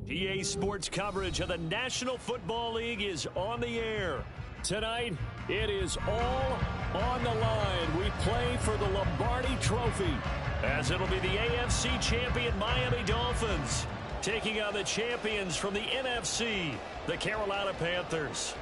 PA Sports coverage of the National Football League is on the air. Tonight, it is all on the line. We play for the Lombardi Trophy, as it'll be the AFC champion Miami Dolphins taking on the champions from the NFC, the Carolina Panthers.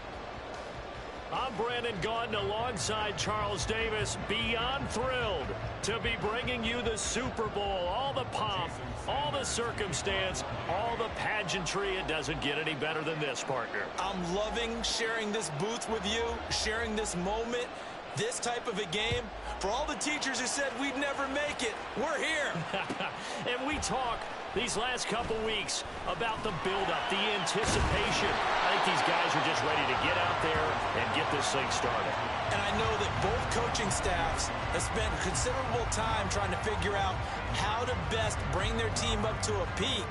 I'm Brandon Gaudin alongside Charles Davis, beyond thrilled to be bringing you the Super Bowl. All the pomp, all the circumstance, all the pageantry. It doesn't get any better than this, partner. I'm loving sharing this booth with you, sharing this moment, this type of a game. For all the teachers who said we'd never make it, we're here. And we talk these last couple weeks about the buildup, the anticipation. I think these guys are just ready to get out there and get this thing started. And I know that both coaching staffs have spent considerable time trying to figure out how to best bring their team up to a peak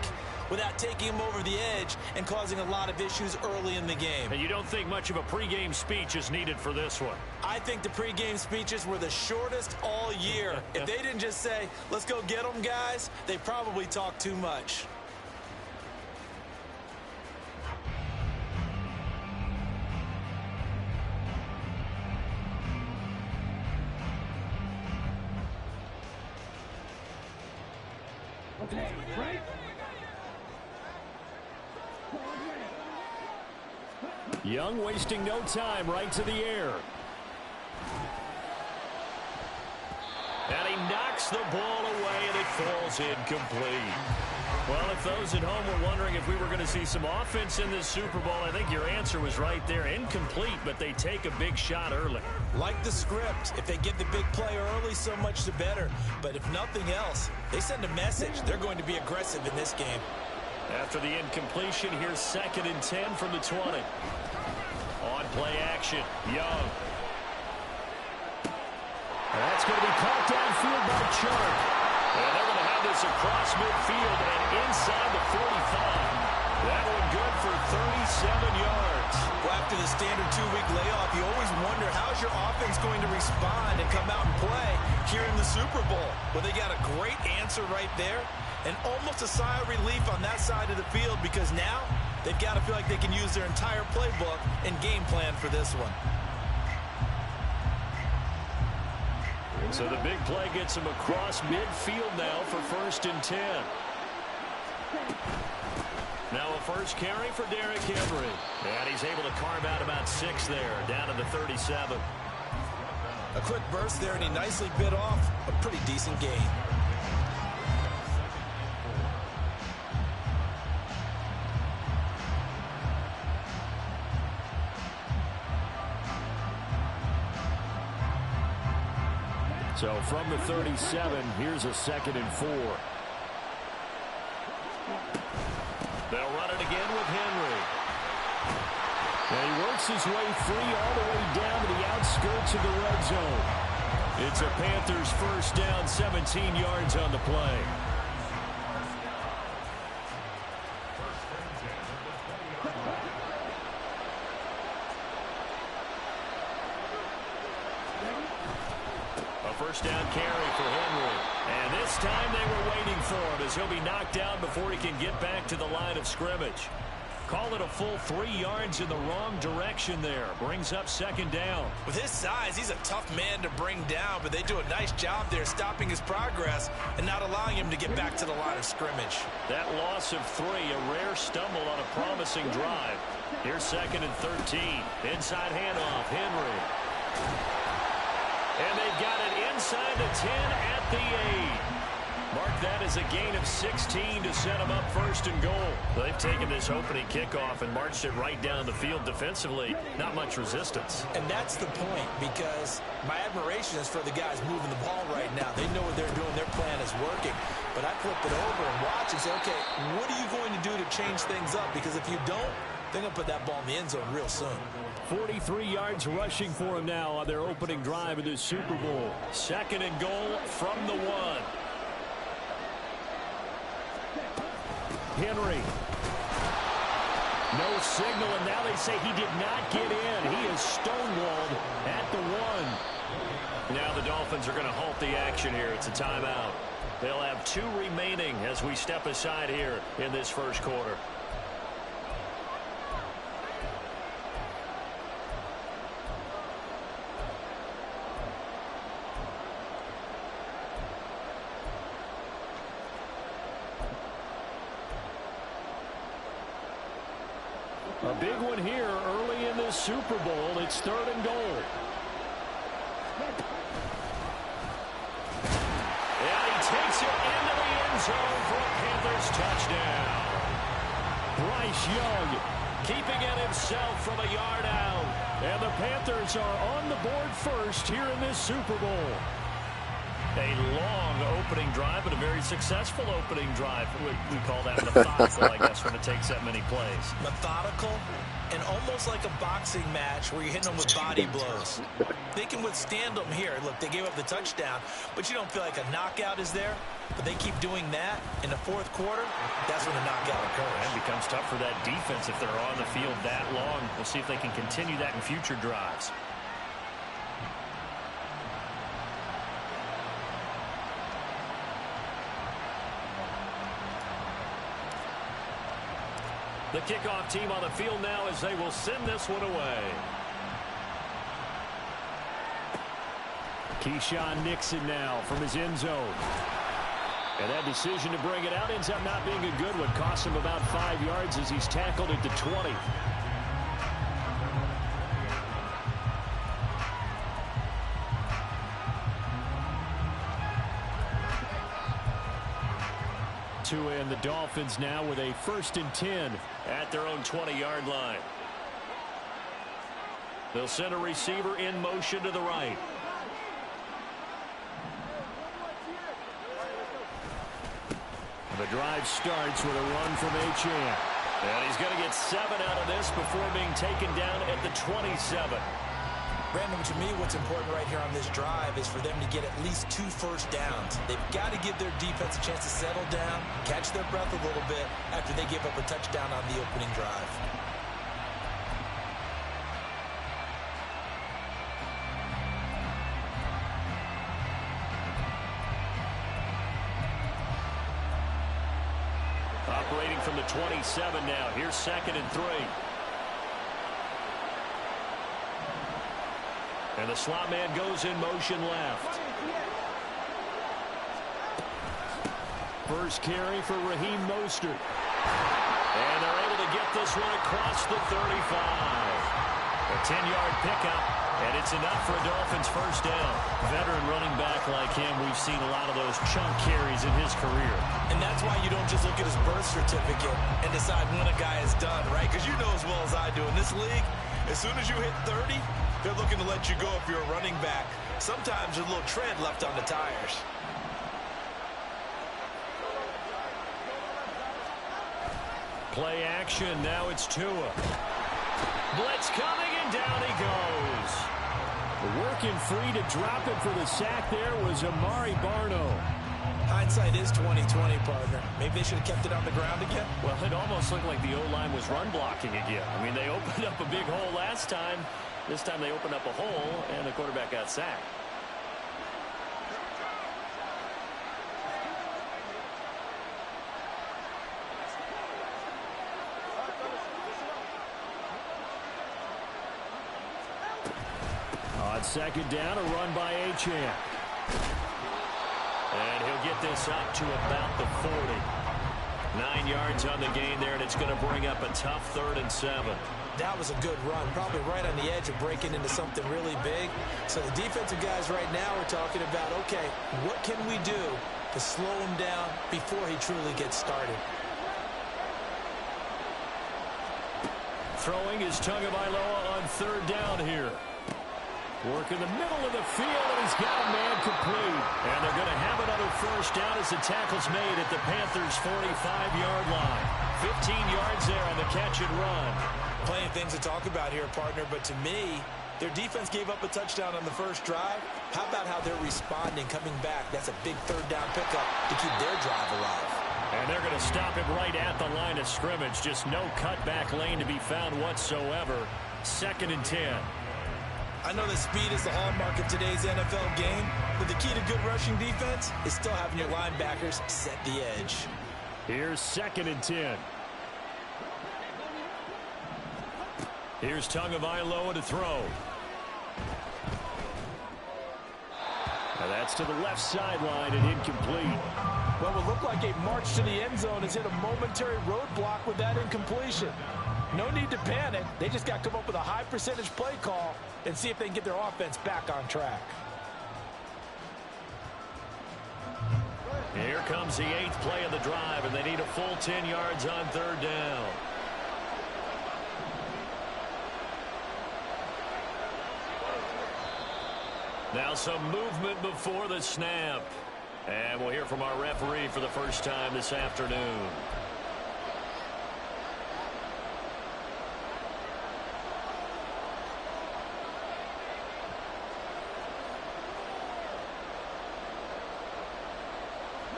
without taking them over the edge and causing a lot of issues early in the game. And you don't think much of a pregame speech is needed for this one? I think the pregame speeches were the shortest all year. If they didn't just say, let's go get them, guys, they probably talked too much. Okay, right? Young wasting no time, right to the air. And he knocks the ball away, and it falls incomplete. Well, if those at home were wondering if we were going to see some offense in this Super Bowl, I think your answer was right there. Incomplete, but they take a big shot early. Like the script, if they get the big play early, so much the better. But if nothing else, they send a message. They're going to be aggressive in this game. After the incompletion, here's 2nd and 10 from the 20. On play action, Young. And that's going to be caught downfield by Chark. And they're going to have this across midfield and inside the 45. That one good for 37 yards. Well, after the standard 2-week layoff, you always wonder how's your offense going to respond and come out and play here in the Super Bowl. Well, they got a great answer right there. And almost a sigh of relief on that side of the field because now they've got to feel like they can use their entire playbook and game plan for this one. So the big play gets him across midfield now for 1st and 10. Now a first carry for Derrick Henry. And he's able to carve out about 6 there, down to the 37. A quick burst there, and he nicely bit off a pretty decent gain. So from the 37, here's a 2nd and 4. They'll run it again with Henry. And he works his way free all the way down to the outskirts of the red zone. It's a Panthers first down, 17 yards on the play. First down carry for Henry. And this time they were waiting for him as he'll be knocked down before he can get back to the line of scrimmage. Call it a full 3 yards in the wrong direction there. Brings up 2nd down. With his size, he's a tough man to bring down, but they do a nice job there stopping his progress and not allowing him to get back to the line of scrimmage. That loss of 3, a rare stumble on a promising drive. Here's 2nd and 13. Inside handoff, Henry. And they've got it inside the 10 at the 8. Mark that as a gain of 16 to set them up 1st and goal. They've taken this opening kickoff and marched it right down the field defensively. Not much resistance. And that's the point, because my admiration is for the guys moving the ball right now. They know what they're doing. Their plan is working. But I flip it over and watch and say, okay, what are you going to do to change things up? Because if you don't, they're going to put that ball in the end zone real soon. 43 yards rushing for him now on their opening drive of this Super Bowl. 2nd and goal from the 1. Henry. No signal, and now they say he did not get in. He is stonewalled at the 1. Now the Dolphins are going to halt the action here. It's a timeout. They'll have 2 remaining as we step aside here in this first quarter. big one here early in this Super Bowl. It's 3rd and goal. And he takes it into the end zone for a Panthers touchdown. Bryce Young keeping it himself from a yard out. And the Panthers are on the board first here in this Super Bowl. A long opening drive, but a very successful opening drive. We call that methodical, I guess, when it takes that many plays. Methodical and almost like a boxing match where you're hitting them with body blows. They can withstand them here. Look, they gave up the touchdown, but you don't feel like a knockout is there. But they keep doing that in the 4th quarter. That's when the knockout occurs. And it becomes tough for that defense if they're on the field that long. We'll see if they can continue that in future drives. The kickoff team on the field now as they will send this one away. Keyshawn Nixon now from his end zone. And that decision to bring it out ends up not being a good one. Costs him about 5 yards as he's tackled at the 20. And the Dolphins now with a 1st and 10 at their own 20-yard line. They'll send a receiver in motion to the right. The drive starts with a run from Achane. And he's going to get 7 out of this before being taken down at the 27. Brandon, to me, what's important right here on this drive is for them to get at least 2 first downs. They've got to give their defense a chance to settle down, catch their breath a little bit after they give up a touchdown on the opening drive. Operating from the 27 now. Here's 2nd and 3. And the slot man goes in motion left. First carry for Raheem Mostert. And they're able to get this one across the 35. A 10-yard pickup, and it's enough for a Dolphins first down. Veteran running back like him, we've seen a lot of those chunk carries in his career. And that's why you don't just look at his birth certificate and decide when a guy is done, right? Because you know as well as I do, in this league, as soon as you hit 30, they're looking to let you go if you're a running back. Sometimes there's a little tread left on the tires. Play action. Now it's Tua. Blitz coming, and down he goes. Working free to drop it for the sack there was Amari Barno. Hindsight is 20/20, partner. Maybe they should have kept it on the ground again. Well, it almost looked like the O-line was run blocking again. I mean, they opened up a big hole last time. This time they opened up a hole, and the quarterback got sacked. On 2nd down, a run by Achane. And he'll get this up to about the 40. 9 yards on the gain there, and it's going to bring up a tough 3rd and 7. That was a good run, probably right on the edge of breaking into something really big. So the defensive guys right now are talking about, okay, what can we do to slow him down before he truly gets started? Throwing is Tagovailoa on 3rd down here. Work in the middle of the field, and he's got a man complete. And they're going to have another first down as the tackle's made at the Panthers' 45-yard line. 15 yards there on the catch and run. Plenty of things to talk about here, partner, but to me, their defense gave up a touchdown on the first drive. How about how they're responding, coming back? That's a big 3rd down pickup to keep their drive alive. And they're going to stop him right at the line of scrimmage. Just no cutback lane to be found whatsoever. 2nd and 10. I know that speed is the hallmark of today's NFL game, but the key to good rushing defense is still having your linebackers set the edge. Here's 2nd and 10. Here's Tagovailoa to throw. Now that's to the left sideline and incomplete. Well, it looked like a march to the end zone has hit a momentary roadblock with that incompletion. No need to panic. They just got to come up with a high percentage play call and see if they can get their offense back on track. Here comes the 8th play of the drive, and they need a full 10 yards on 3rd down. Now some movement before the snap. And we'll hear from our referee for the first time this afternoon.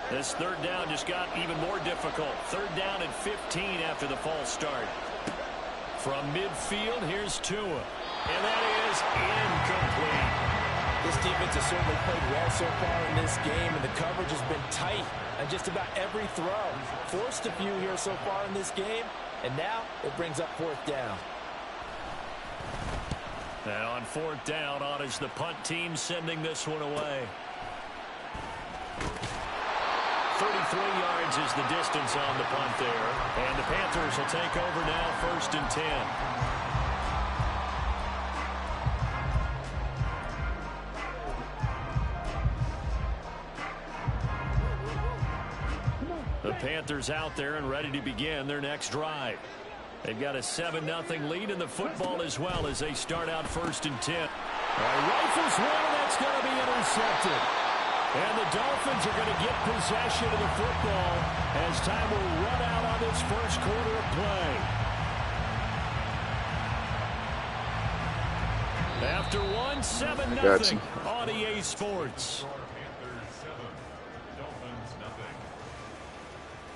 This 3rd down just got even more difficult. 3rd down and 15 after the false start. From midfield, here's Tua. And that is incomplete. This defense has certainly played well so far in this game, and the coverage has been tight on just about every throw. Forced a few here so far in this game, and now it brings up 4th down. And on 4th down, on is the punt team sending this one away. 33 yards is the distance on the punt there. And the Panthers will take over now, 1st and 10. The Panthers out there and ready to begin their next drive. They've got a 7-0 lead in the football as well as they start out 1st and 10. Rifles one, and that's going to be intercepted. And the Dolphins are going to get possession of the football as time will run out on this first quarter of play. After one, 7-0 on EA Sports.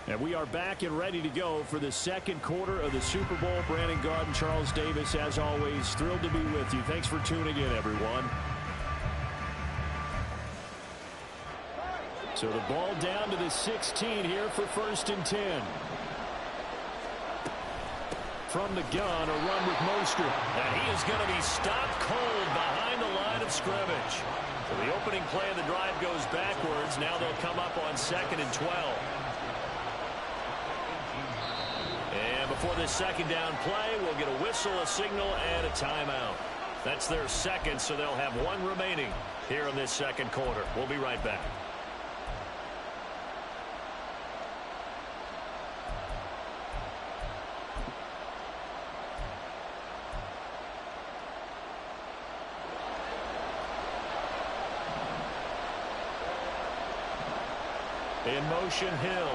And we are back and ready to go for the 2nd quarter of the Super Bowl. Brandon Gaudin and Charles Davis, as always, thrilled to be with you. Thanks for tuning in, everyone. So the ball down to the 16 here for 1st and 10. From the gun, a run with Mostert. And he is going to be stopped cold behind the line of scrimmage. So the opening play of the drive goes backwards. Now they'll come up on 2nd and 12. And before this 2nd down play, we'll get a whistle, a signal, and a timeout. That's their 2nd, so they'll have one remaining here in this 2nd quarter. We'll be right back. In motion, Hill.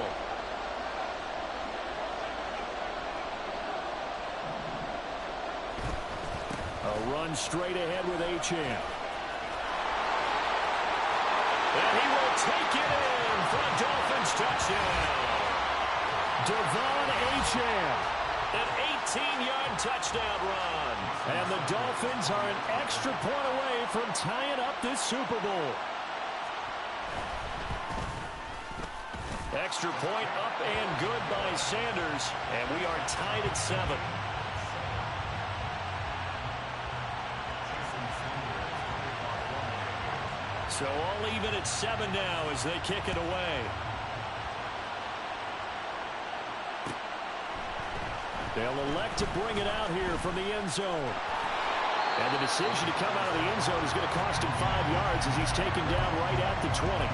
A run straight ahead with Achane. And he will take it in for a Dolphins touchdown. Devon Achane. An 18-yard touchdown run. And the Dolphins are an extra point away from tying up this Super Bowl. Extra point up and good by Sanders. And we are tied at 7. So all even at 7 now as they kick it away. They'll elect to bring it out here from the end zone. And the decision to come out of the end zone is going to cost him 5 yards as he's taken down right at the 20.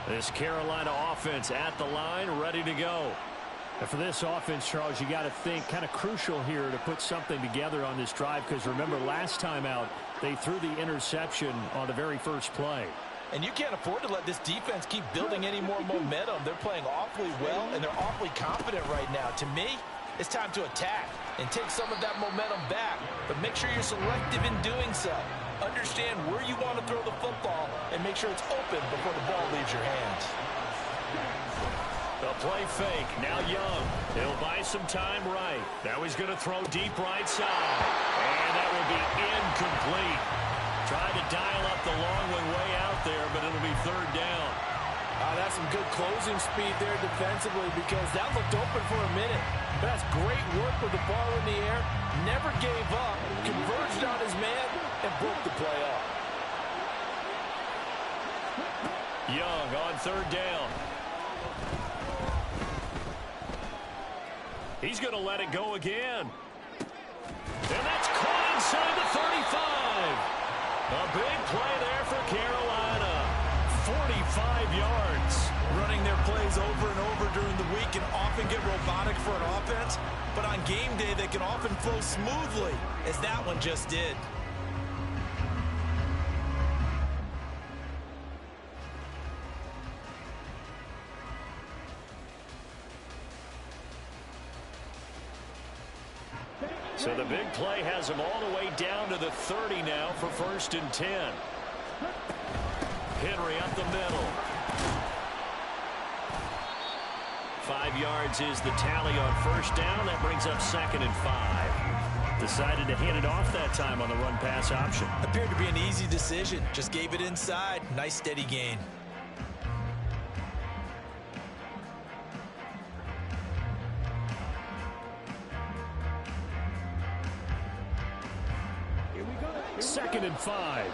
This Carolina offense at the line, ready to go. And for this offense, Charles, you got to think kind of crucial here to put something together on this drive, because remember last time out they threw the interception on the very first play. And you can't afford to let this defense keep building any more momentum. They're playing awfully well, and they're awfully confident right now. To me, it's time to attack and take some of that momentum back, but make sure you're selective in doing so. Understand where you want to throw the football and make sure it's open before the ball leaves your hands. The play fake. Now Young. He'll buy some time right. Now he's going to throw deep right side. And that will be incomplete. Tried to dial up the long one way out there, but it'll be 3rd down. That's some good closing speed there defensively, because that looked open for a minute. But that's great work with the ball in the air. Never gave up. Converged on his man and broke the play up. Young on 3rd down. He's going to let it go again. And that's caught inside the 35. A big play there for Carolina. 45 yards. Running their plays over and over during the week can often get robotic for an offense, but on game day they can often flow smoothly, as that one just did. So the big play has him all the way down to the 30 now for 1st and 10. Henry up the middle. 5 yards is the tally on 1st down. That brings up 2nd and 5. Decided to hand it off that time on the run-pass option. Appeared to be an easy decision. Just gave it inside. Nice steady gain. Here we go. 2nd and 5.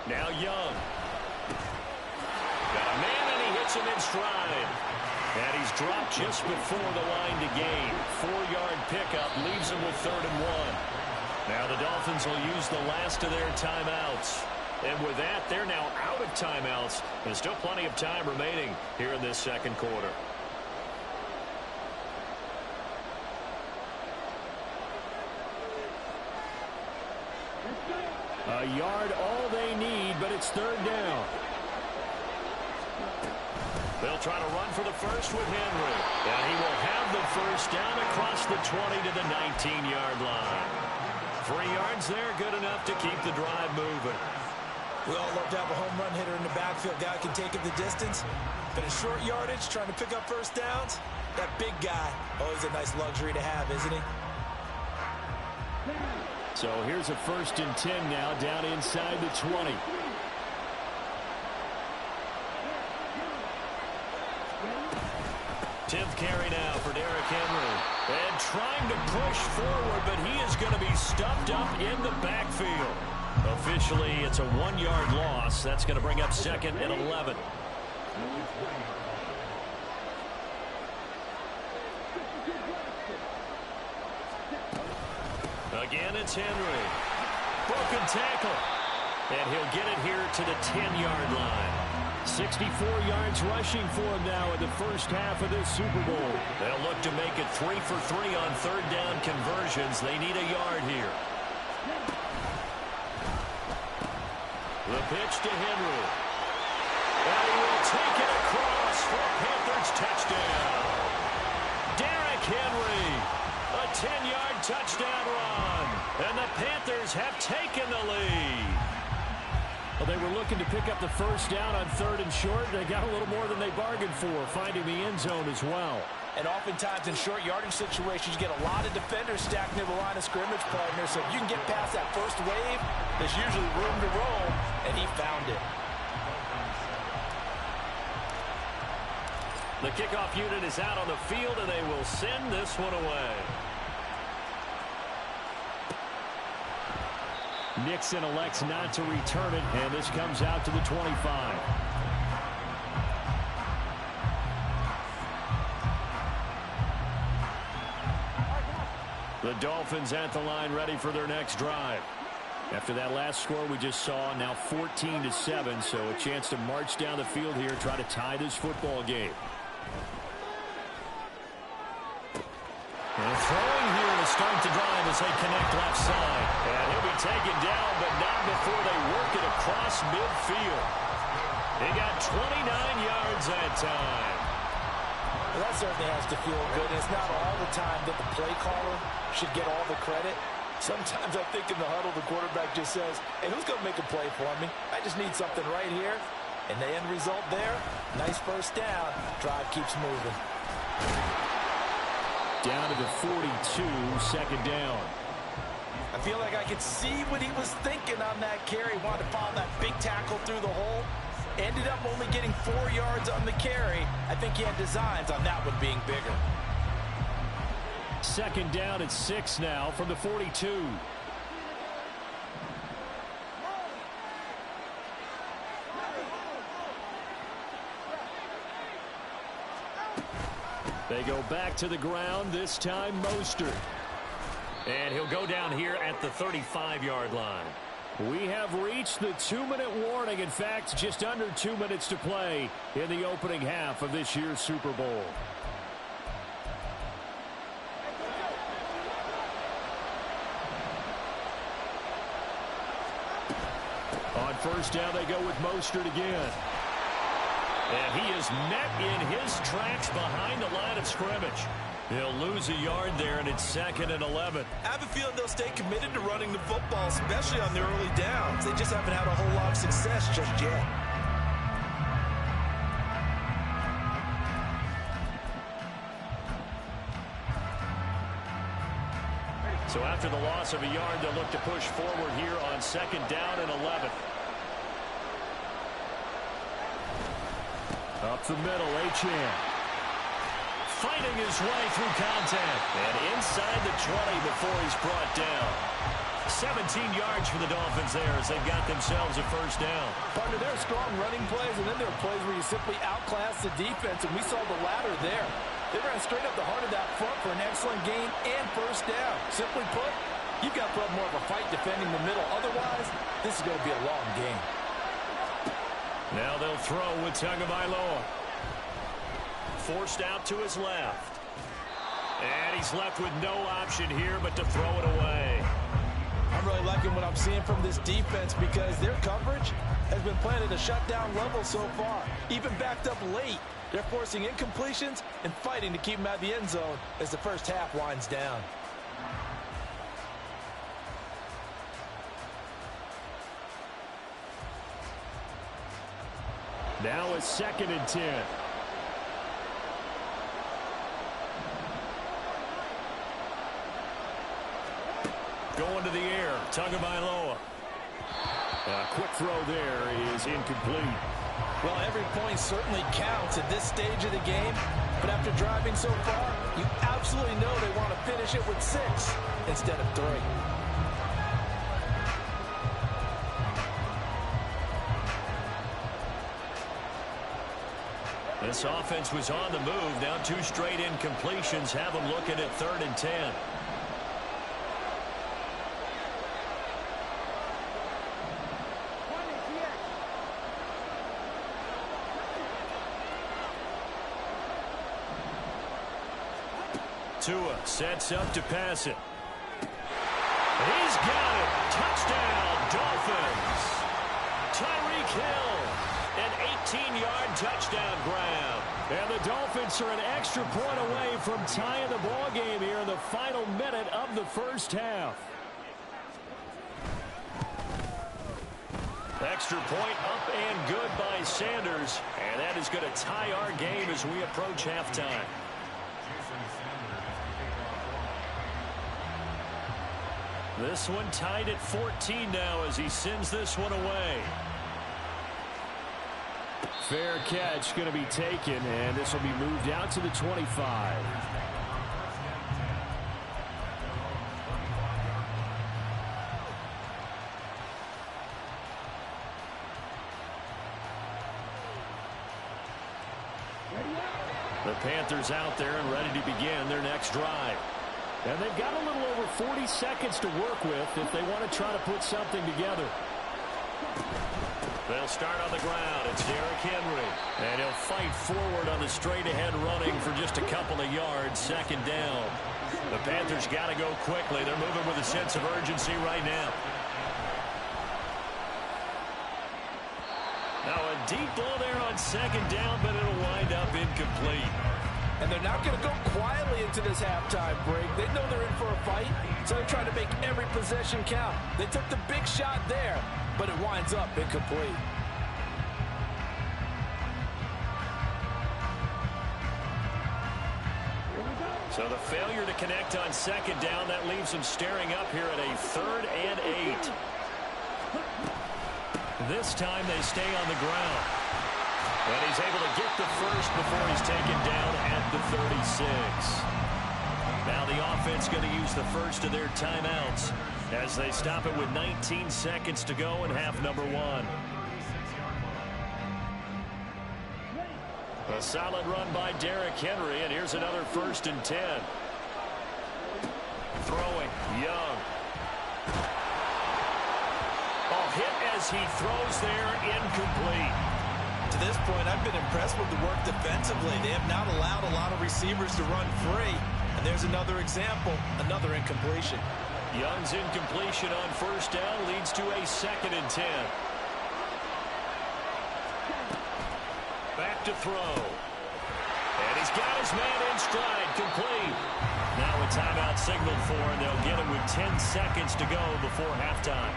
Now Young. Got a man and he hits him in stride. And he's dropped just before the line to gain. 4-yard pickup leaves him with 3rd and 1. Now the Dolphins will use the last of their timeouts. And with that, they're now out of timeouts. There's still plenty of time remaining here in this 2nd quarter. A yard all they need, but it's 3rd down. They'll try to run for the first with Henry. And he will have the 1st down across the 20 to the 19-yard line. 3 yards there, good enough to keep the drive moving. We all love to have a home run hitter in the backfield. Guy can take it the distance. But in short yardage, trying to pick up 1st downs, that big guy, always a nice luxury to have, isn't he? So here's a 1st and 10 now, down inside the 20. Tenth carry now for Derrick Henry. And trying to push forward, but he is going to be stuffed up in the backfield. Officially, it's a 1-yard loss. That's going to bring up 2nd and 11. Again, it's Henry. Broken tackle. And he'll get it here to the 10-yard line. 64 yards rushing for him now in the 1st half of this Super Bowl. They'll look to make it 3 for 3 on 3rd down conversions. They need a yard here. The pitch to Henry. And he will take it across for a Panthers touchdown. Derrick Henry. A 10-yard touchdown run. And the Panthers have taken the lead. Well, they were looking to pick up the 1st down on 3rd and short. They got a little more than they bargained for, finding the end zone as well. And oftentimes in short yardage situations, you get a lot of defenders stacked near the line of scrimmage, partner. So if you can get past that first wave, there's usually room to roll, and he found it. The kickoff unit is out on the field, and they will send this one away. Nixon elects not to return it, and this comes out to the 25. The Dolphins at the line, ready for their next drive. After that last score we just saw, now 14-7, so a chance to march down the field here, try to tie this football game. And throwing here to start the drive as they connect left side. And he'll be taken down, but not before they work it across midfield. He got 29 yards that time. Well, that certainly has to feel good. It's not all the time that the play caller should get all the credit. Sometimes I think in the huddle, the quarterback just says, hey, who's going to make a play for me? I just need something right here. And the end result there, nice 1st down. Drive keeps moving. Down to the 42, 2nd down. I feel like I could see what he was thinking on that carry. Wanted to follow that big tackle through the hole. Ended up only getting 4 yards on the carry. I think he had designs on that one being bigger. 2nd down and 6 now from the 42. They go back to the ground, this time Mostert. And he'll go down here at the 35-yard line. We have reached the 2-minute warning. In fact, just under 2 minutes to play in the opening half of this year's Super Bowl. On first down, they go with Mostert again. And he is met in his tracks behind the line of scrimmage. He'll lose a yard there, and it's 2nd and 11. I have a feeling they'll stay committed to running the football, especially on the early downs. They just haven't had a whole lot of success just yet. So after the loss of a yard, they'll look to push forward here on 2nd down and 11. Up the middle, Achane. Fighting his way through contact. And inside the 20 before he's brought down. 17 yards for the Dolphins there as they've got themselves a first down. Partner, there are strong running plays, and then there are plays where you simply outclass the defense, and we saw the latter there. They ran straight up the heart of that front for an excellent gain and first down. Simply put, you've got to put up more of a fight defending the middle. Otherwise, this is going to be a long game. Now they'll throw with Tagovailoa. Forced out to his left. And he's left with no option here but to throw it away. I'm really liking what I'm seeing from this defense because their coverage has been playing at a shutdown level so far. Even backed up late, they're forcing incompletions and fighting to keep them out of the end zone as the first half winds down. Now it's 2nd and 10. Going to the air, Tagovailoa. A quick throw there is incomplete. Well, every point certainly counts at this stage of the game, but after driving so far, you absolutely know they want to finish it with 6 instead of 3. This offense was on the move. Now 2 straight incompletions have them looking at 3rd and 10. Tua sets up to pass it. He's got it. Touchdown, Dolphins. Tyreek Hill, an 18-yard touchdown grab. And the Dolphins are an extra point away from tying the ball game here in the final minute of the first half. Extra point up and good by Sanders. And that is going to tie our game as we approach halftime. This one tied at 14 now as he sends this one away. Fair catch going to be taken, and this will be moved out to the 25. The Panthers out there and ready to begin their next drive. And they've got a little over 40 seconds to work with if they want to try to put something together. They'll start on the ground. It's Derrick Henry. And he'll fight forward on the straight-ahead running for just a couple of yards. 2nd down. The Panthers got to go quickly. They're moving with a sense of urgency right now. Now a deep ball there on 2nd down, but it'll wind up incomplete. And they're not going to go quietly into this halftime break. They know they're in for a fight, so they're trying to make every possession count. They took the big shot there, but it winds up incomplete. So the failure to connect on 2nd down, that leaves them staring up here at a 3rd and 8. This time they stay on the ground. And he's able to get the first before he's taken down at the 36. Now the offense going to use the first of their timeouts as they stop it with 19 seconds to go in half number 1. A solid run by Derrick Henry, and here's another 1st and 10. Throwing, Young. Oh, hit as he throws there, incomplete. To this point, I've been impressed with the work defensively. They have not allowed a lot of receivers to run free. And there's another example, another incompletion. Young's incompletion on 1st down leads to a 2nd and 10. Back to throw. And he's got his man in stride, complete. Now a timeout signaled for, and they'll get him with 10 seconds to go before halftime.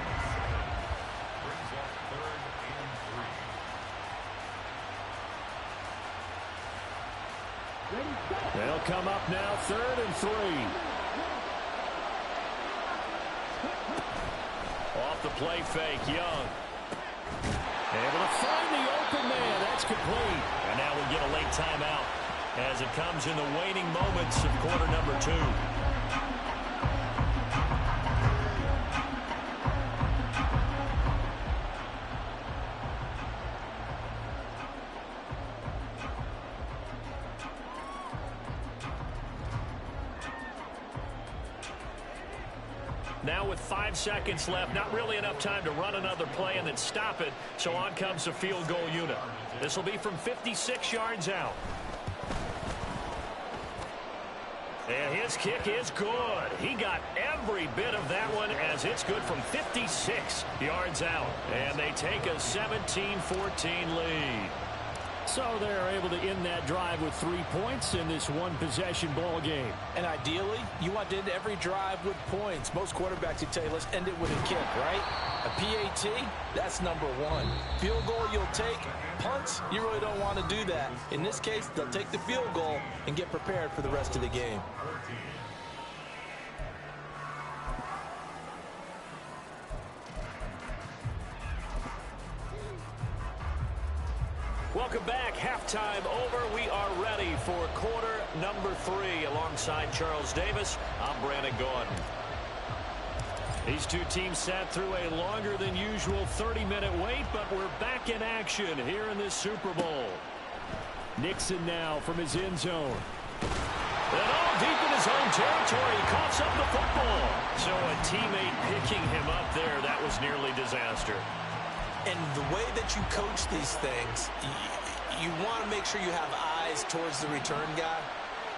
They'll come up now, 3rd and 3. Off the play fake, Young. Able to find the open man. That's complete. And now we'll get a late timeout as it comes in the waning moments of quarter number 2. Now with 5 seconds left, not really enough time to run another play and then stop it. So on comes the field goal unit. This will be from 56 yards out. And his kick is good. He got every bit of that one as it's good from 56 yards out. And they take a 17-14 lead. So they're able to end that drive with 3 points in this one-possession ball game. And ideally, you want to end every drive with points. Most quarterbacks would tell you, let's end it with a kick, right? A PAT, that's number 1. Field goal you'll take. Punts, you really don't want to do that. In this case, they'll take the field goal and get prepared for the rest of the game. Welcome back. Halftime over. We are ready for quarter number 3. Alongside Charles Davis, I'm Brandon Gaudin. These two teams sat through a longer than usual 30-minute wait, but we're back in action here in this Super Bowl. Nixon now from his end zone. And all deep in his own territory, he coughs up the football. So a teammate picking him up there, that was nearly disaster. And the way that you coach these things, you want to make sure you have eyes towards the return guy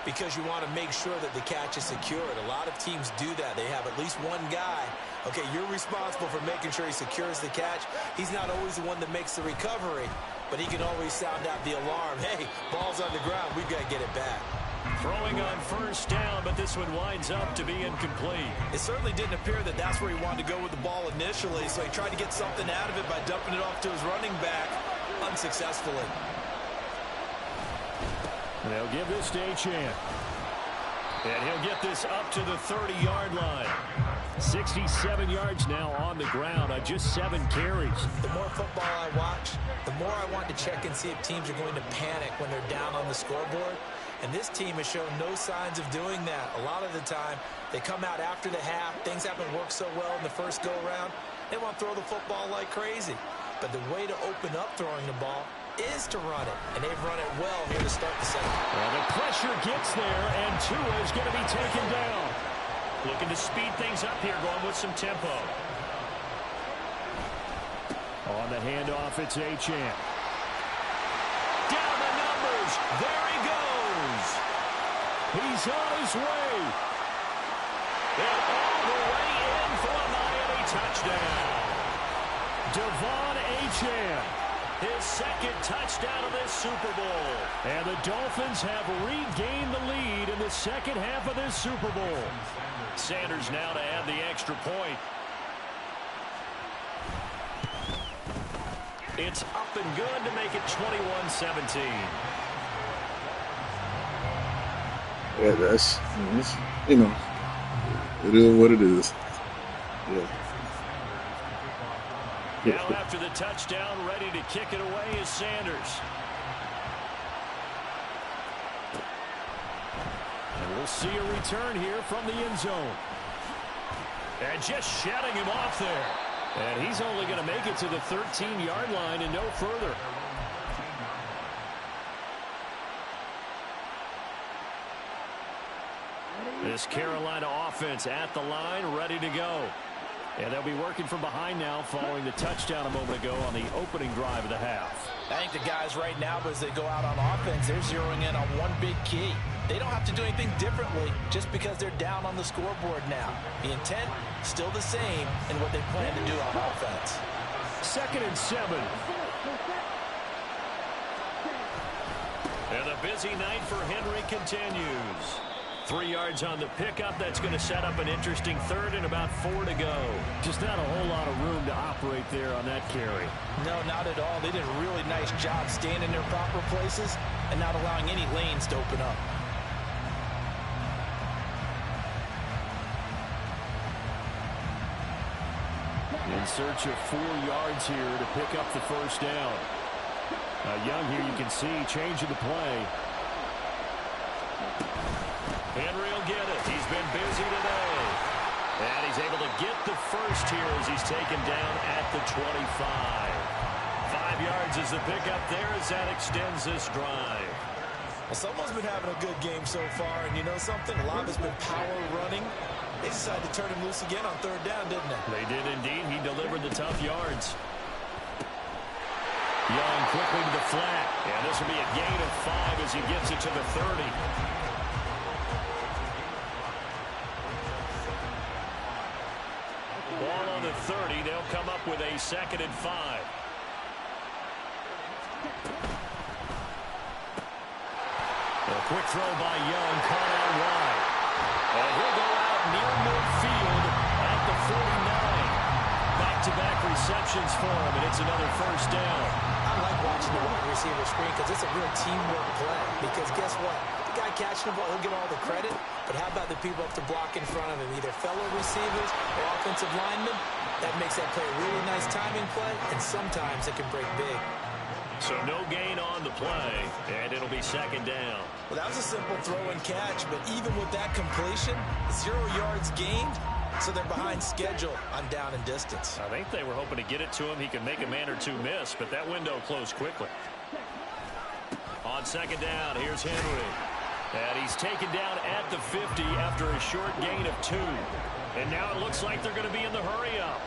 because you want to make sure that the catch is secured. A lot of teams do that. They have at least one guy. Okay, you're responsible for making sure he secures the catch. He's not always the one that makes the recovery, but he can always sound out the alarm. Hey, ball's on the ground. We've got to get it back. Throwing on 1st down, but this one winds up to be incomplete. It certainly didn't appear that that's where he wanted to go with the ball initially, so he tried to get something out of it by dumping it off to his running back unsuccessfully. They'll give this to Achane. And he'll get this up to the 30-yard line. 67 yards now on the ground on just 7 carries. The more football I watch, the more I want to check and see if teams are going to panic when they're down on the scoreboard. And this team has shown no signs of doing that. A lot of the time, they come out after the half. Things haven't worked so well in the first go-around. They want to throw the football like crazy. But the way to open up throwing the ball is to run it. And they've run it well here to start the second. Well, the pressure gets there, and Tua is going to be taken down. Looking to speed things up here, going with some tempo. On the handoff, it's Achane. Down the numbers. There he goes. He's on his way. And all the way in for a Miami touchdown. Devon Achane, his 2nd touchdown of this Super Bowl. And the Dolphins have regained the lead in the second half of this Super Bowl. Sanders now to add the extra point. It's up and good to make it 21-17. Yeah, that's, you know, it is what it is. Yeah. Now after the touchdown, ready to kick it away is Sanders. And we'll see a return here from the end zone. And just shutting him off there. And he's only going to make it to the 13-yard line and no further. This Carolina offense at the line, ready to go. And they'll be working from behind now following the touchdown a moment ago on the opening drive of the half. I think the guys right now, as they go out on offense, they're zeroing in on one big key. They don't have to do anything differently just because they're down on the scoreboard now. The intent, still the same in what they plan to do on offense. 2nd and 7. And the busy night for Henry continues. 3 yards on the pickup. That's going to set up an interesting 3rd and about 4 to go. Just not a whole lot of room to operate there on that carry. No, not at all. They did a really nice job staying in their proper places and not allowing any lanes to open up. In search of 4 yards here to pick up the 1st down. Young here, you can see, changing the play. Henry will get it. He's been busy today. And he's able to get the 1st here as he's taken down at the 25. 5 yards is the pickup there as that extends this drive. Well, someone's been having a good game so far, and you know something? A lot of it's been power running. They decided to turn him loose again on 3rd down, didn't they? They did indeed. He delivered the tough yards. Young quickly to the flat. And this will be a gain of 5 as he gets it to the 30. Ball on the 30. They'll come up with a 2nd and 5. A quick throw by Young, caught out wide. And he'll go out near midfield at the 49. Back-to-back receptions for him, and it's another 1st down. I like watching the wide receiver screen because it's a real teamwork play. Because guess what? The guy catching the ball, he'll get all the credit. But how about the people up to block in front of him, either fellow receivers or offensive linemen? That makes that play a really nice timing play, and sometimes it can break big. So no gain on the play, and it'll be 2nd down. Well, that was a simple throw and catch, but even with that completion, 0 yards gained, so they're behind schedule on down and distance. I think they were hoping to get it to him. He could make a man or two miss, but that window closed quickly. On 2nd down, here's Henry. And he's taken down at the 50 after a short gain of 2. And now it looks like they're going to be in the hurry-up.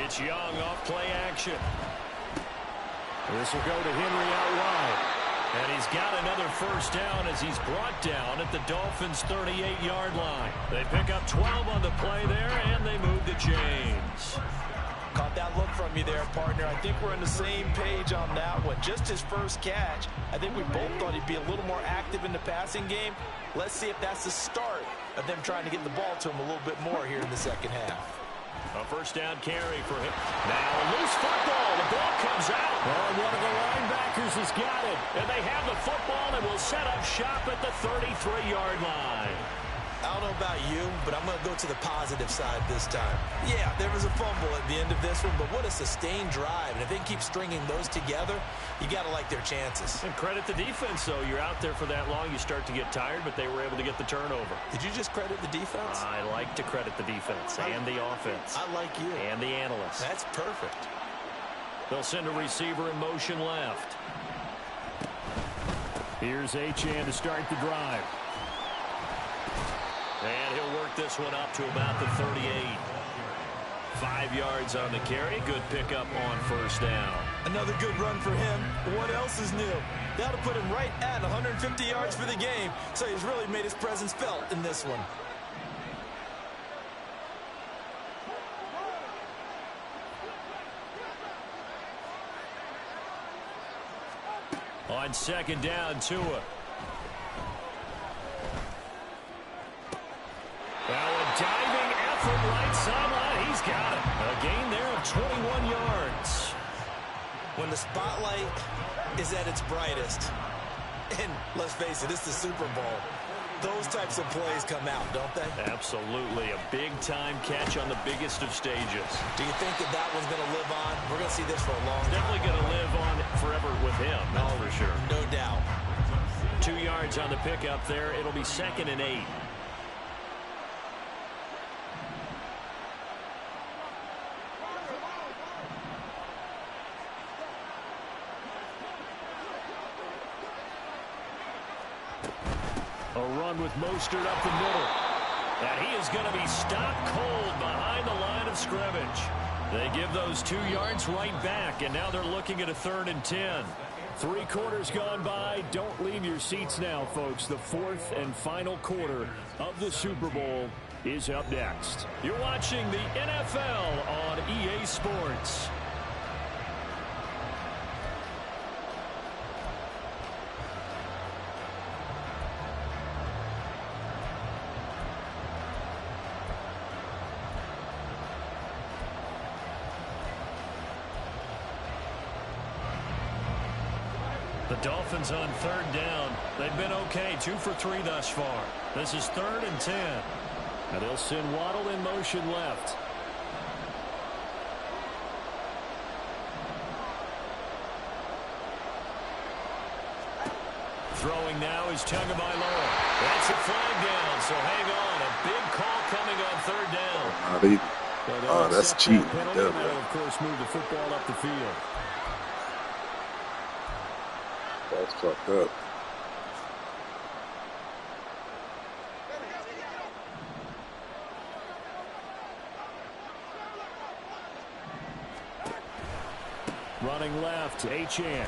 It's Young off play action. This will go to Henry out wide. And he's got another 1st down as he's brought down at the Dolphins' 38-yard line. They pick up 12 on the play there, and they move the chains. Caught that look from you there, partner. I think we're on the same page on that one. Just his 1st catch. I think we both thought he'd be a little more active in the passing game. Let's see if that's the start of them trying to get the ball to him a little bit more here in the 2nd half. A 1st down carry for him. Now a loose football. The ball comes out. Oh, one of the linebackers has got it. And they have the football and will set up shop at the 33-yard line. I don't know about you, but I'm going to go to the positive side this time. Yeah, there was a fumble at the end of this one, but what a sustained drive. And if they keep stringing those together, you got to like their chances. And credit the defense, though. You're out there for that long, you start to get tired, but they were able to get the turnover. Did you just credit the defense? I like to credit the defense and the offense. I like you. And the analysts. That's perfect. They'll send a receiver in motion left. Here's Achane to start the drive. And he'll work this one up to about the 38. 5 yards on the carry. Good pickup on 1st down. Another good run for him. What else is new? That'll put him right at 150 yards for the game. So he's really made his presence felt in this one. On 2nd down, Tua. Now a diving effort right sideline. He's got it. A gain there of 21 yards. When the spotlight is at its brightest, and let's face it, it's the Super Bowl, those types of plays come out, don't they? Absolutely. A big-time catch on the biggest of stages. Do you think that that one's going to live on? We're going to see this for a long time. Definitely going to live on forever with him, that's for sure. No doubt. 2 yards on the pickup there. It'll be 2nd and 8. A run with Mostert up the middle. And he is going to be stopped cold behind the line of scrimmage. They give those 2 yards right back, and now they're looking at a 3rd and 10. 3 quarters gone by. Don't leave your seats now, folks. The 4th and final quarter of the Super Bowl is up next. You're watching the NFL on EA Sports. The Dolphins on 3rd down. They've been okay, 2 for 3 thus far. This is 3rd and 10. And they'll send Waddle in motion left. Throwing now is Tagovailoa. That's a flag down, so hang on. A big call coming on 3rd down. That's cheating. They'll, of course, move the football up the field. That's fucked up. Running left, Achane.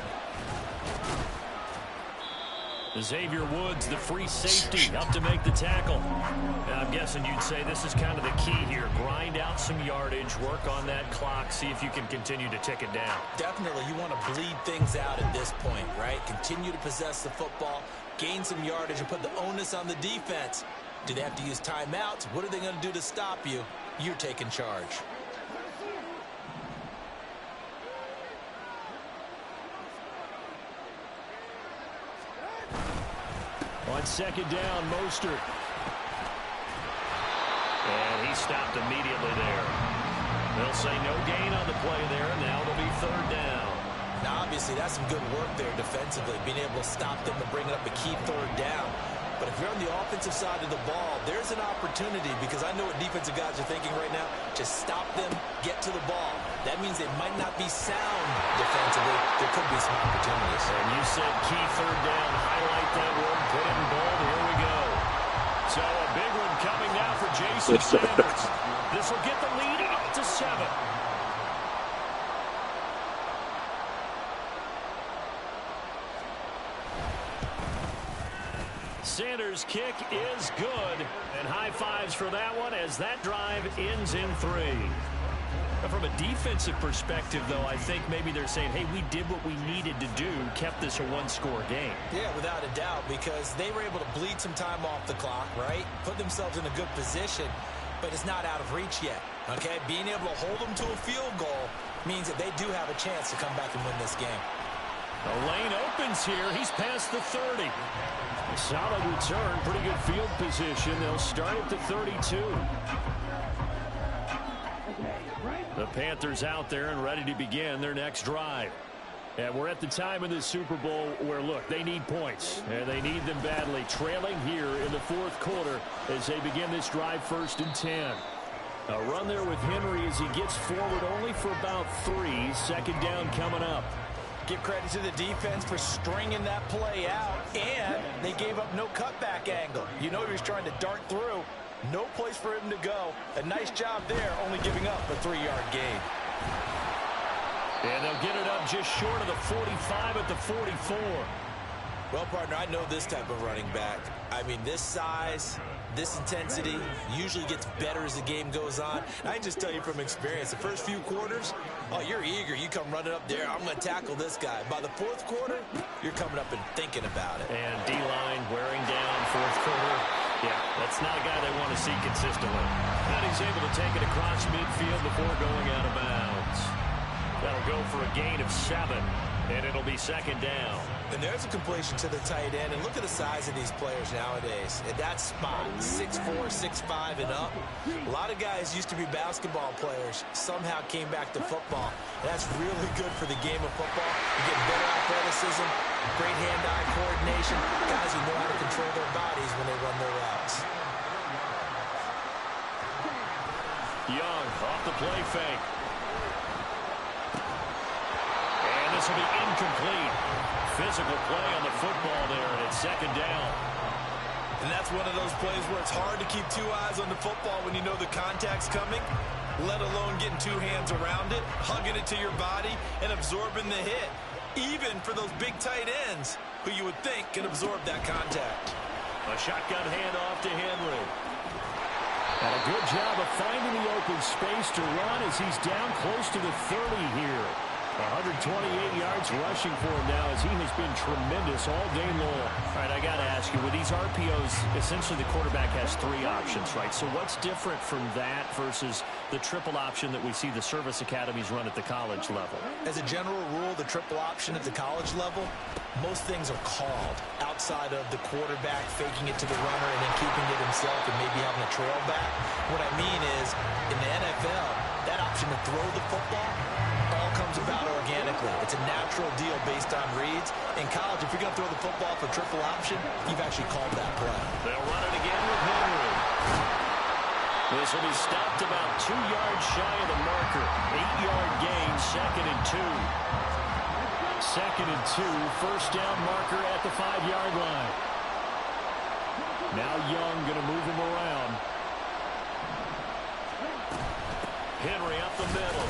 Xavier Woods, the free safety, up to make the tackle. Now, I'm guessing you'd say this is kind of the key here. Grind out some yardage, work on that clock, see if you can continue to tick it down. Definitely, you want to bleed things out at this point, right? Continue to possess the football, gain some yardage, and put the onus on the defense. Do they have to use timeouts? What are they going to do to stop you? You're taking charge. On 2nd down, Mostert. And he stopped immediately there. They'll say no gain on the play there. Now it'll be 3rd down. Now, obviously, that's some good work there defensively, being able to stop them and bring up a key 3rd down. But if you're on the offensive side of the ball, there's an opportunity, because I know what defensive guys are thinking right now. Just stop them, get to the ball. That means they might not be sound defensively. There could be some opportunities. And you said key 3rd down. Highlight that word. Put it in bold. Here we go. So a big one coming now for Jason Sanders. This will get the lead up to 7. Sanders' kick is good, and high fives for that one as that drive ends in 3. But from a defensive perspective, though, I think maybe they're saying, hey, we did what we needed to do, kept this a 1-score game. Yeah, without a doubt, because they were able to bleed some time off the clock, right? Put themselves in a good position, but it's not out of reach yet, okay? Being able to hold them to a field goal means that they do have a chance to come back and win this game. The lane opens here. He's past the 30. Solid return, pretty good field position. They'll start at the 32. The Panthers out there and ready to begin their next drive. And we're at the time in the Super Bowl where, look, they need points. And they need them badly. Trailing here in the 4th quarter as they begin this drive 1st and 10. A run there with Henry as he gets forward only for about 3. 2nd down coming up. Give credit to the defense for stringing that play out, and they gave up no cutback angle. You know he was trying to dart through. No place for him to go. A nice job there, only giving up a 3-yard gain. And they'll get it up just short of the 45 at the 44. Well, partner, I know this type of running back. I mean, this size, this intensity usually gets better as the game goes on. And I can just tell you from experience, the first few quarters, oh, you're eager. You come running up there, I'm going to tackle this guy. By the 4th quarter, you're coming up and thinking about it. And D-line wearing down 4th quarter. Yeah, that's not a guy they want to see consistently. And he's able to take it across midfield before going out of bounds. That'll go for a gain of 7, and it'll be 2nd down. And there's a completion to the tight end. And look at the size of these players nowadays. At that spot, 6'4", 6'5", and up. A lot of guys used to be basketball players, somehow came back to football. And that's really good for the game of football. You get better athleticism, great hand-eye coordination, guys who know how to control their bodies when they run their routes. Young off the play fake. And this will be incomplete. Physical play on the football there, and it's 2nd down. And that's one of those plays where it's hard to keep two eyes on the football when you know the contact's coming, let alone getting two hands around it, hugging it to your body, and absorbing the hit, even for those big tight ends who you would think can absorb that contact. A shotgun handoff to Henry. And a good job of finding the open space to run as he's down close to the 30 here. 128 yards rushing for him now as he has been tremendous all day long. All right, I got to ask you, with these RPOs, essentially the quarterback has three options, right? So what's different from that versus the triple option that we see the service academies run at the college level? As a general rule, the triple option at the college level, most things are called outside of the quarterback faking it to the runner and then keeping it himself and maybe having a trail back. What I mean is, in the NFL, that option to throw the football all comes about organically. It's a natural deal based on reads. In college, if you're going to throw the football for triple option, you've actually called that play. They'll run it again with Henry. This will be stopped about 2 yards shy of the marker. 8-yard gain, 2nd and 2. 2nd and 2, first down marker at the 5-yard line. Now Young going to move him around. Henry up the middle.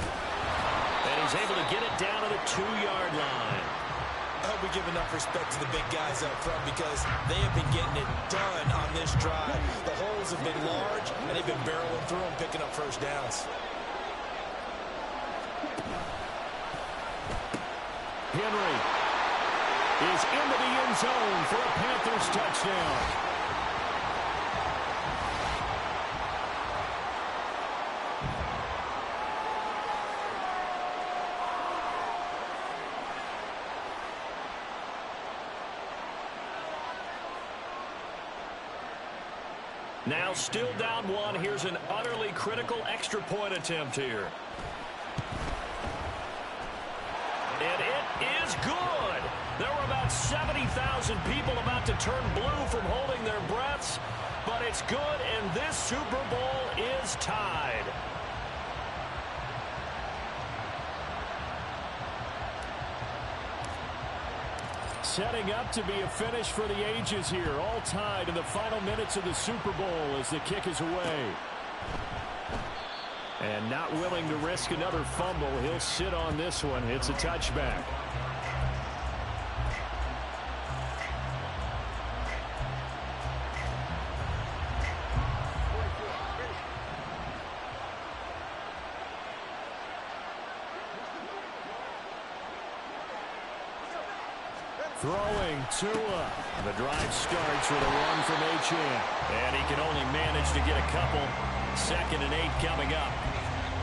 And he's able to get it down to the 2-yard line. I hope we give enough respect to the big guys up front because they have been getting it done on this drive. The holes have been large, and they've been barreling through them, picking up first downs. Henry is into the end zone for a Panthers touchdown. Now still down one. Here's an utterly critical extra point attempt here. And it is good. There were about 70,000 people about to turn blue from holding their breaths. But it's good, and this Super Bowl is tied. Setting up to be a finish for the ages here. All tied in the final minutes of the Super Bowl as the kick is away. And not willing to risk another fumble. He'll sit on this one. It's a touchback. Throwing Tua. The drive starts with a run from Achane. And he can only manage to get a couple. 2nd and 8 coming up.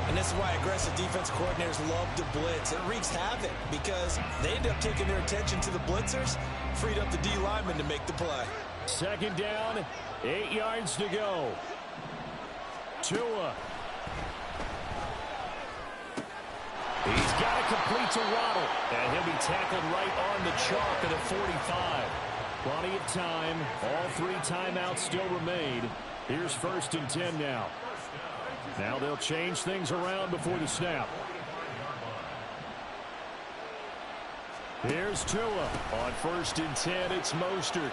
And this is why aggressive defense coordinators love to blitz. It wreaks havoc because they end up taking their attention to the blitzers, freed up the D lineman to make the play. 2nd down, 8 yards to go. Tua. He's got it complete to Waddle. And he'll be tackled right on the chalk of the 45. Plenty of time. All 3 timeouts still remain. Here's 1st and 10 now. Now they'll change things around before the snap. Here's Tua. On 1st and 10, it's Mostert.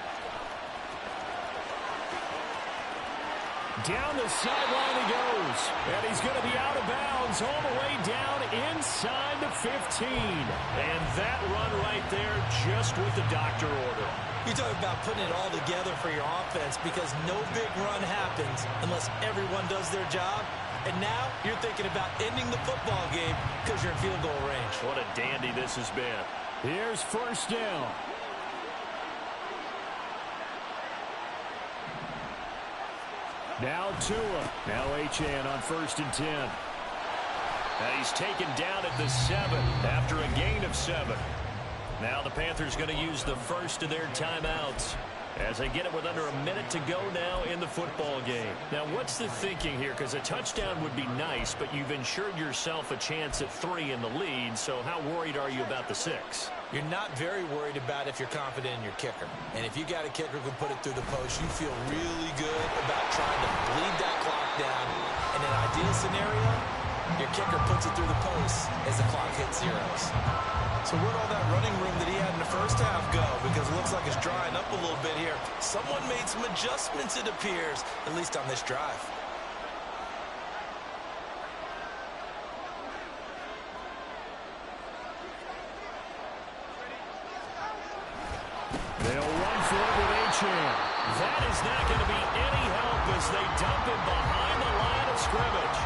Down the sideline he goes. And he's going to be out of bounds all the way down inside the 15. And that run right there just with the doctor order. You talk about putting it all together for your offense because no big run happens unless everyone does their job. And now you're thinking about ending the football game because you're in field goal range. What a dandy this has been. Here's 1st down. Now Tua. Now Achane on 1st and 10. And he's taken down at the 7 after a gain of 7. Now the Panthers going to use the first of their timeouts as they get it with under a minute to go now in the football game. Now what's the thinking here? Because a touchdown would be nice, but you've ensured yourself a chance at 3 in the lead. So how worried are you about the 6? You're not very worried about if you're confident in your kicker. And if you got a kicker who can put it through the post, you feel really good about trying to bleed that clock down. In an ideal scenario, Your kicker puts it through the post as the clock hits zeros. So where'd all that running room that he had in the first half go? Because it looks like it's drying up a little bit here. Someone made some adjustments, it appears, at least on this drive. They'll run for it with Achane. That is not going to be any help as they dump him behind the line of scrimmage.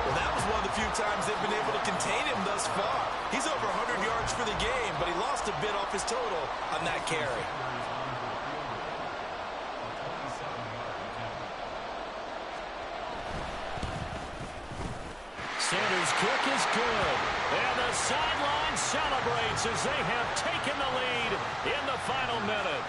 Well, that was one of the few times they've been able to contain him thus far. He's over 100 yards for the game, but he lost a bit off his total on that carry. Sanders' kick is good. And the sideline celebrates as they have taken the lead in the final minute.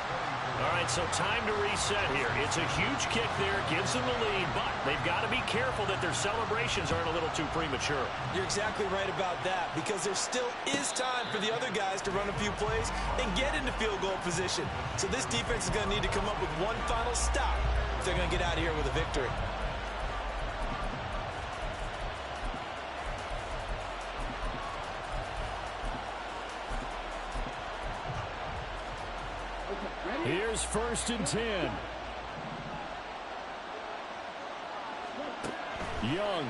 All right, so time to reset here. It's a huge kick there, gives them the lead, but they've got to be careful that their celebrations aren't a little too premature. You're exactly right about that, because there still is time for the other guys to run a few plays and get into field goal position. So this defense is going to need to come up with one final stop if they're going to get out of here with a victory. Here's 1st and 10. Young.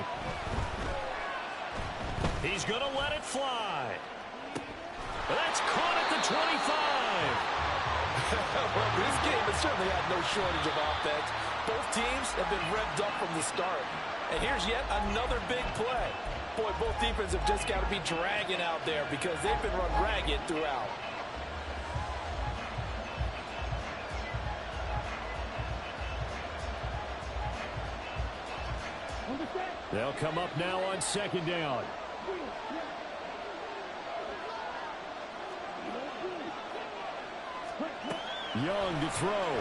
He's going to let it fly. That's caught at the 25. Well, this game has certainly had no shortage of offense. Both teams have been revved up from the start. And here's yet another big play. Boy, both defenses have just got to be dragging out there because they've been run ragged throughout. They'll come up now on 2nd down. Young to throw.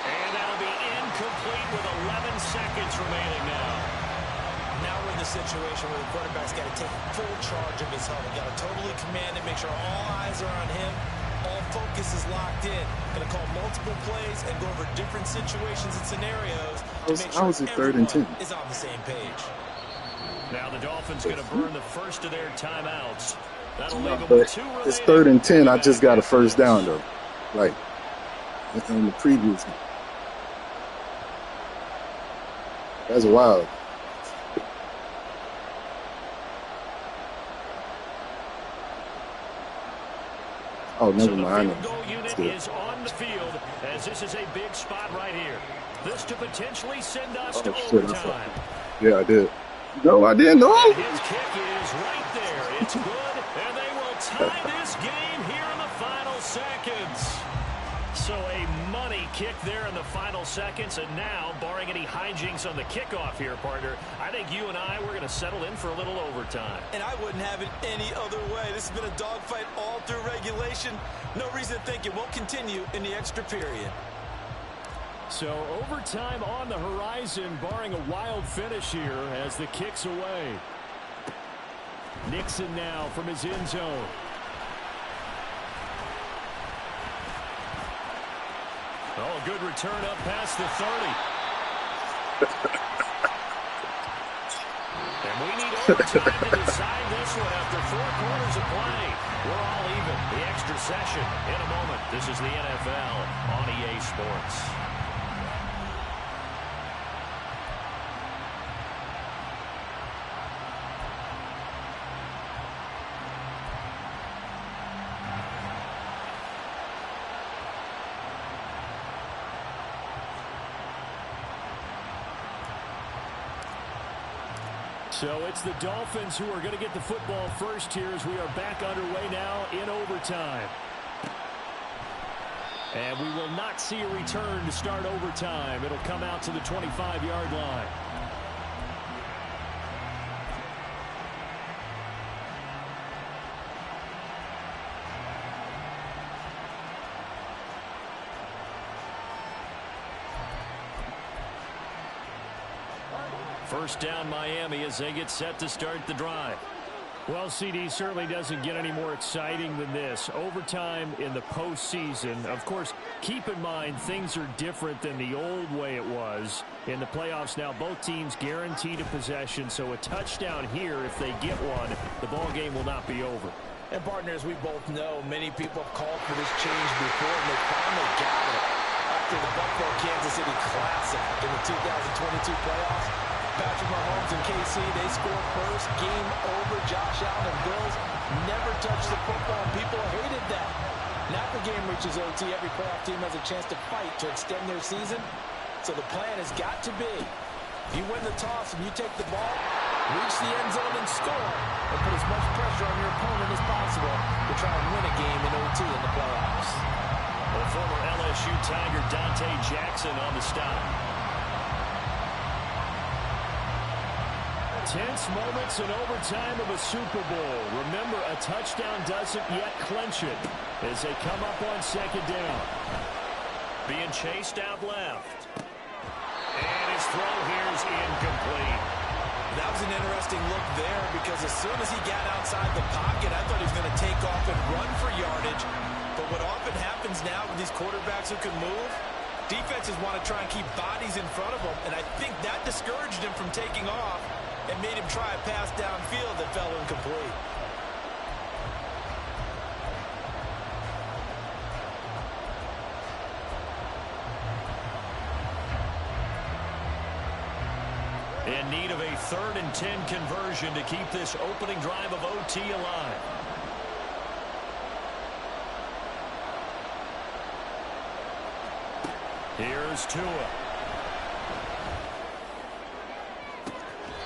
And that'll be incomplete with 11 seconds remaining now. Now we're in the situation where the quarterback's got to take full charge of his helmet. Got to totally command it, make sure all eyes are on him. All focus is locked in. Going to call multiple plays and go over different situations and scenarios to make sure everyone is on the same page. Now the Dolphins going to burn the first of their timeouts. That'll leave them But with 2 remaining. it's 3rd and 10. I just got a first down, though. Like, in the previous one. That's wild. Oh, never mind. So the field goal unit is on the field as this is a big spot right here. This to potentially send us to overtime. Yeah, I did. No, I didn't. No. And his kick is right there. It's good, and they will tie this game here in the final seconds. So a money kick there in the final seconds, and now, barring any hijinks on the kickoff here, partner, I think you and I, we're going to settle in for a little overtime. And I wouldn't have it any other way. This has been a dogfight all through regulation. No reason to think it won't continue in the extra period. So overtime on the horizon, barring a wild finish here as the kick's away. Nixon now from his end zone. Oh, good return up past the 30. And we need overtime to decide this one after 4 quarters of play. We're all even. The extra session in a moment. This is the NFL on EA Sports. So it's the Dolphins who are going to get the football first here as we are back underway now in overtime. And we will not see a return to start overtime. It'll come out to the 25-yard line. First down Miami as they get set to start the drive. Well, CD certainly doesn't get any more exciting than this. Overtime in the postseason. Of course, keep in mind things are different than the old way it was. In the playoffs now, both teams guaranteed a possession, so a touchdown here, if they get one, the ball game will not be over. And, partners, we both know many people have called for this change before, and they finally got it. After the Buffalo-Kansas City Classic in the 2022 playoffs, Patrick Mahomes and KC, they scored first. Game over. Josh Allen and Bills never touched the football, and people hated that. Now the game reaches OT. Every playoff team has a chance to fight to extend their season. So the plan has got to be, if you win the toss and you take the ball, reach the end zone and score, and put as much pressure on your opponent as possible to try and win a game in OT in the playoffs. The former LSU Tiger Dante Jackson on the stop. Tense moments in overtime of a Super Bowl. Remember, a touchdown doesn't yet clinch it as they come up on second down. Being chased out left. And his throw here is incomplete. That was an interesting look there because as soon as he got outside the pocket, I thought he was going to take off and run for yardage. But what often happens now with these quarterbacks who can move, defenses want to try and keep bodies in front of them, and I think that discouraged him from taking off and made him try a pass downfield that fell incomplete. In need of a 3rd and 10 conversion to keep this opening drive of OT alive. Here's Tua.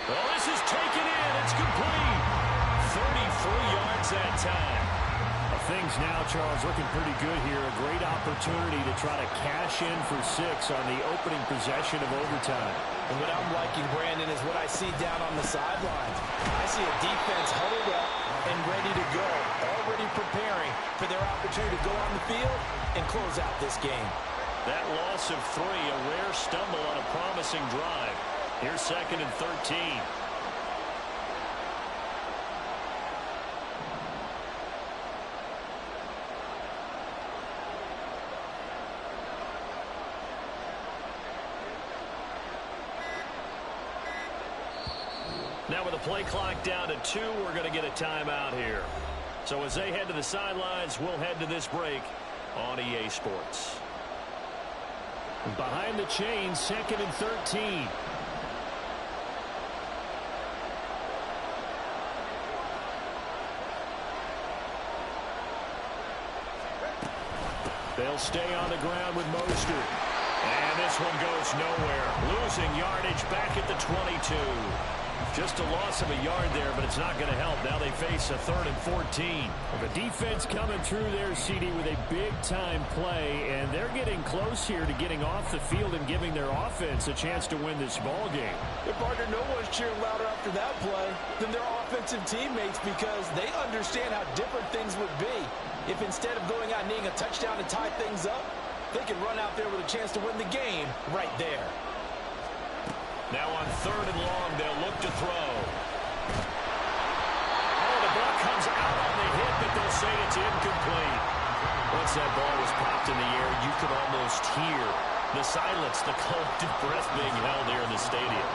Oh, this is taken in. It's complete. 33 yards that time. Things now, Charles, looking pretty good here. A great opportunity to try to cash in for 6 on the opening possession of overtime. And what I'm liking, Brandon, is what I see down on the sidelines. I see a defense huddled up and ready to go, already preparing for their opportunity to go on the field and close out this game. That loss of 3, a rare stumble on a promising drive. Here's 2nd and 13. Now with the play clock down to 2, we're going to get a timeout here. So as they head to the sidelines, we'll head to this break on EA Sports. Behind the chains, 2nd and 13. They'll stay on the ground with Mostert. And this one goes nowhere. Losing yardage back at the 22. Just a loss of a yard there, but it's not going to help. Now they face a 3rd and 14. The defense coming through there, CD, with a big-time play, and they're getting close here to getting off the field and giving their offense a chance to win this ball game. Your partner, no one's cheering louder after that play than their offensive teammates because they understand how different things would be if instead of going out and needing a touchdown to tie things up, they can run out there with a chance to win the game right there. Now on 3rd and long, they'll look to throw. Oh, the ball comes out on the hit, but they'll say it's incomplete. Once that ball was popped in the air, you could almost hear the silence, the collective breath being held here in the stadium.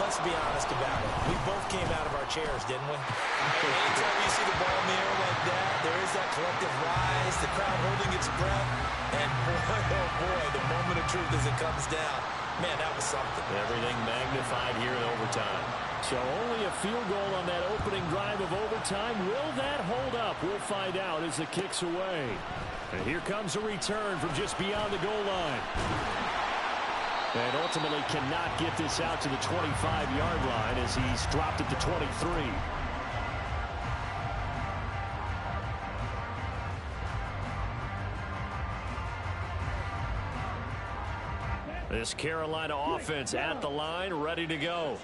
Let's be honest about it. We both came out of our chairs, didn't we? Anytime you see the ball in the air like that, there is that collective rise, the crowd holding its breath, and boy, oh boy, the moment of truth as it comes down. Man, that was something. Everything magnified here in overtime. So only a field goal on that opening drive of overtime. Will that hold up? We'll find out as the kick's away. And here comes a return from just beyond the goal line. And ultimately cannot get this out to the 25-yard line as he's dropped at the 23. This Carolina offense at the line, ready to go.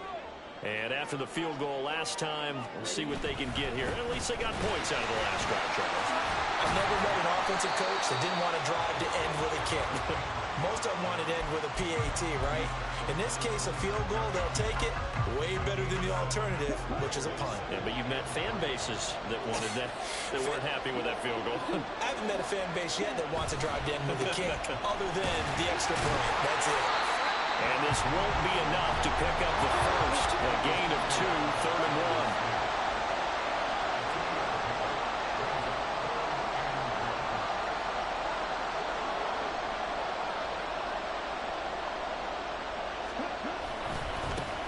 And after the field goal last time, we'll see what they can get here. At least they got points out of the last drive, Charles. I I've never met an offensive coach that didn't want to drive to end with a kick. Most of them wanted to end with a PAT, right? In this case, a field goal, they'll take it. Way better than the alternative, which is a punt. Yeah, but you've met fan bases that wanted that weren't happy with that field goal. I haven't met a fan base yet that wants to drive to end with a kick, other than the extra point. That's it. And this won't be enough to pick up the first. A gain of 2, 3rd and 1.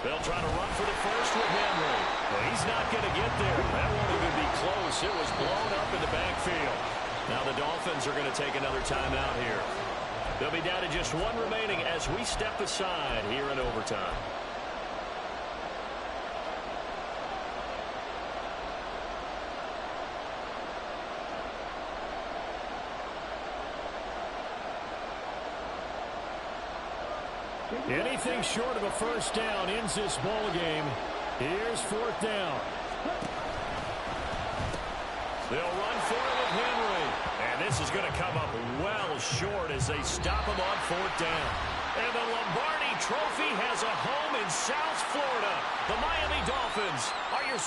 They'll try to run for the first with Henry. Well, he's not going to get there. That won't even be close. It was blown up in the backfield. Now the Dolphins are going to take another timeout here. They'll be down to just 1 remaining as we step aside here in overtime. Anything short of a first down ends this ball game. Here's 4th down. They'll run for it with Henry. And this is going to come up well short as they stop him on 4th down. And the Lombardi Trophy has a home in South Florida. The Miami Dolphins are your